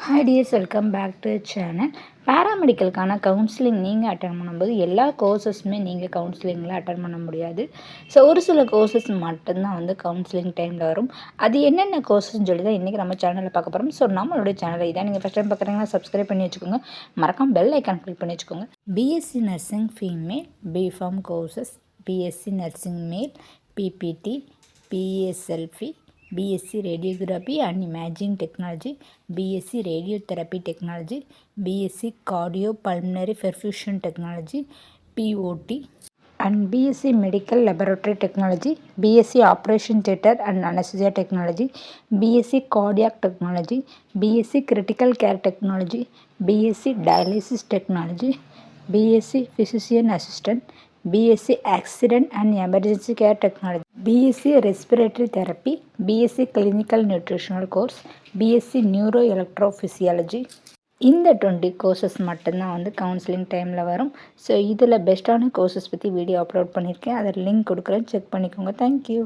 Hi dears, welcome back to channel. பேராமெடிக்கலுக்கான counselling நீங்கள் attend பண்ணும்போது எல்லா கோர்சஸுமே நீங்கள் கவுன்சிலிங்கில் அட்டன் பண்ண முடியாது. ஸோ ஒரு சில கோர்சஸ் மட்டும்தான் வந்து கவுன்சிலிங் டைமில் வரும். அது என்னென்ன கோர்ஸ்ன்னு சொல்லி தான் இன்றைக்கி நம்ம சேனலில் பார்க்க போகிறோம். ஸோ நம்மளுடைய சேனலை இதான் நீங்கள் ஃபஸ்ட் டைம் பார்க்குறீங்கன்னா சப்ஸ்கிரைப் பண்ணி வச்சுக்கோங்க. மறக்காம பெல் ஐக்கான் கிளிக் பண்ணி வச்சுக்கோங்க. BSc nursing female, BPharm courses, BSc nursing male, BPT, BSLP, BSc Radiography and Imaging Technology, BSc Radiotherapy Technology, BSc Cardiopulmonary Perfusion Technology, POT, and BSc Medical Laboratory Technology, BSc Operation Theatre and Anesthesia Technology, BSc Cardiac Technology, BSc Critical Care Technology, BSc Dialysis Technology, BSc Physician Assistant, BSc Accident and Emergency Care Technology, BSc Respiratory Therapy, BSc Clinical Nutritional Course, BSc Neuroelectrophysiology. இந்த 20 courses மட்டும்தான் வந்து counselling டைமில் வரும். So இதில் பெஸ்ட்டான courses பற்றி video upload பண்ணியிருக்கேன். அதில் லிங்க் கொடுக்குறேன், செக் பண்ணிக்கோங்க. தேங்க்யூ.